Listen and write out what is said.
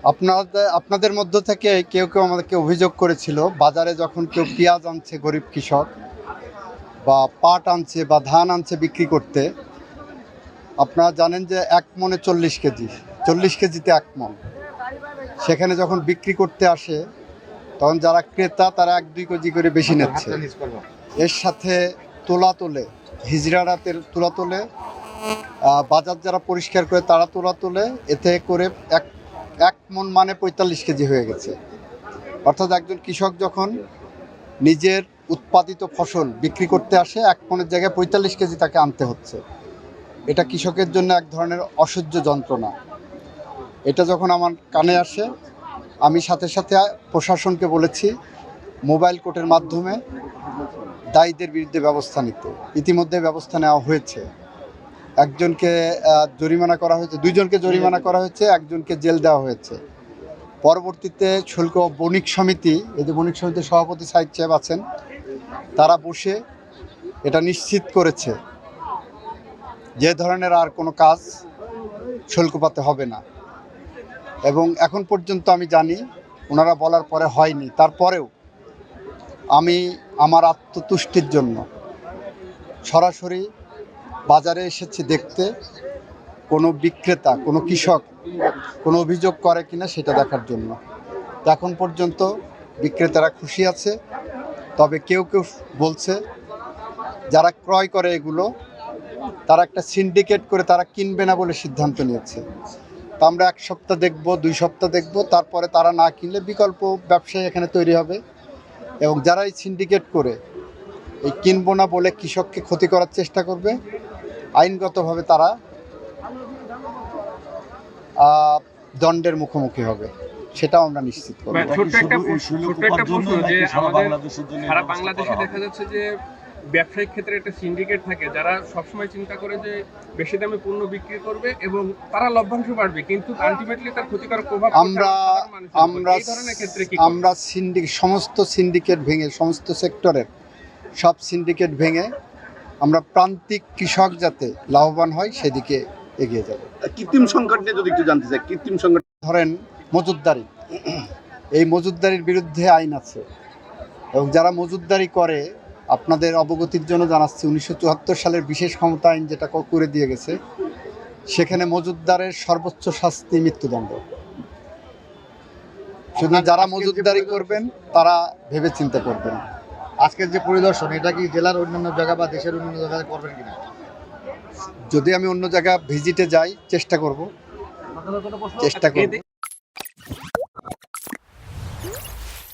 আপনাদের মধ্য থেকে কেউ আমাদেরকে অভিযোগ করেছিল, বাজারে যখন কেউ পেঁয়াজ আনছে গরিব কৃষক বা পাট আনছে বা ধান আনছে বিক্রি করতে, আপনারা জানেন যে 1 মণে 40 কেজি, 40 কেজিতে 1 মণ। সেখানে যখন বিক্রি করতে আসে তখন যারা ক্রেতা তারা 1-2 কেজি করে বেশি নিচ্ছে। এর সাথে তোলা তোলে, হিজড়ারা তোলা তোলে, বাজার যারা পরিষ্কার করে তারা তোলা তোলে, এতে করে এক মণ মানে 45 কেজি হয়ে গেছে। অর্থাৎ একজন কৃষক যখন নিজের উৎপাদিত ফসল বিক্রি করতে আসে 1 মণের জায়গায় 45 কেজি তাকে আনতে হচ্ছে। এটা কৃষকের জন্য এক ধরনের অসহ্য যন্ত্রণা। এটা যখন আমার কানে আসে আমি সাথে সাথে প্রশাসনকে বলেছি মোবাইল কোর্টের মাধ্যমে দায়ীদের বিরুদ্ধে ব্যবস্থা নিতে। ইতিমধ্যে ব্যবস্থা নেওয়া হয়েছে। একজনকে জরিমানা করা হয়েছে, 2 জনকে জরিমানা করা হয়েছে, একজনকে জেল দেওয়া হয়েছে। পরবর্তীতে শুল্ক বণিক সমিতি, এই যে বণিক সমিতির সভাপতি সাইদ সাহেব আছেন, তারা বসে এটা নিশ্চিত করেছে যে ধরনের আর কোনো কাজ শুল্কপাতে হবে না। এবং এখন পর্যন্ত আমি জানি ওনারা বলার পরে হয়নি। তারপরেও আমি আমার আত্মতুষ্টির জন্য সরাসরি বাজারে এসেছি দেখতে কোনো বিক্রেতা, কোনো কৃষক কোনো অভিযোগ করে কিনা সেটা দেখার জন্য। এখন পর্যন্ত বিক্রেতারা খুশি আছে। তবে কেউ কেউ বলছে যারা ক্রয় করে এগুলো তারা একটা সিন্ডিকেট করে তারা কিনবে না বলে সিদ্ধান্ত নিয়েছে। তা আমরা 1 সপ্তাহ দেখব, 2 সপ্তাহ দেখব, তারপরে তারা না কিনলে বিকল্প ব্যবসায়ী এখানে তৈরি হবে। এবং যারা এই সিন্ডিকেট করে এই কিনবো না বলে কৃষককে ক্ষতি করার চেষ্টা করবে, আইনগতভাবে তারা দণ্ডের মুখোমুখি হবে, সেটাও আমরা নিশ্চিত করব। ছোট্ট একটা প্রশ্ন যে সারা বাংলাদেশে দেখা যাচ্ছে যে ব্যবসায়িক ক্ষেত্রে একটা সিন্ডিকেট থাকে যারা সবসময় চিন্তা করে যে বেশি দামে পণ্য বিক্রি করবে এবং তারা লভ্যাংশ বাড়বে, কিন্তু আলটিমেটলি তার ক্ষতিকারক প্রভাব আমরা সমস্ত সিন্ডিকেট ভেঙে, সমস্ত সেক্টরের সব সিন্ডিকেট ভেঙে আমরা প্রান্তিক কৃষক যাতে লাভবান হয় সেদিকে এগিয়ে যাব। কৃত্রিম সংকট নিয়ে যদি একটু জানতে চাই, কৃত্রিম সংকট ধরেন মজুতদারি, এই মজুতদারির বিরুদ্ধে আইন আছে এবং যারা মজুতদারি করে আপনাদের অবগতির জন্য জানাচ্ছি 1974 সালের বিশেষ ক্ষমতা আইন যেটা করে দিয়ে গেছে, সেখানে মজুতদারের সর্বোচ্চ শাস্তি মৃত্যুদণ্ড। শুধু যারা মজুতদারি করবেন তারা ভেবে চিন্তা করবেন। আজকের যে পরিদর্শন, এটা কি জেলার অন্যান্য জায়গা বা দেশের অন্যান্য জায়গায় করবেন কিনা? যদি আমি অন্য জায়গা ভিজিটে যাই চেষ্টা করব।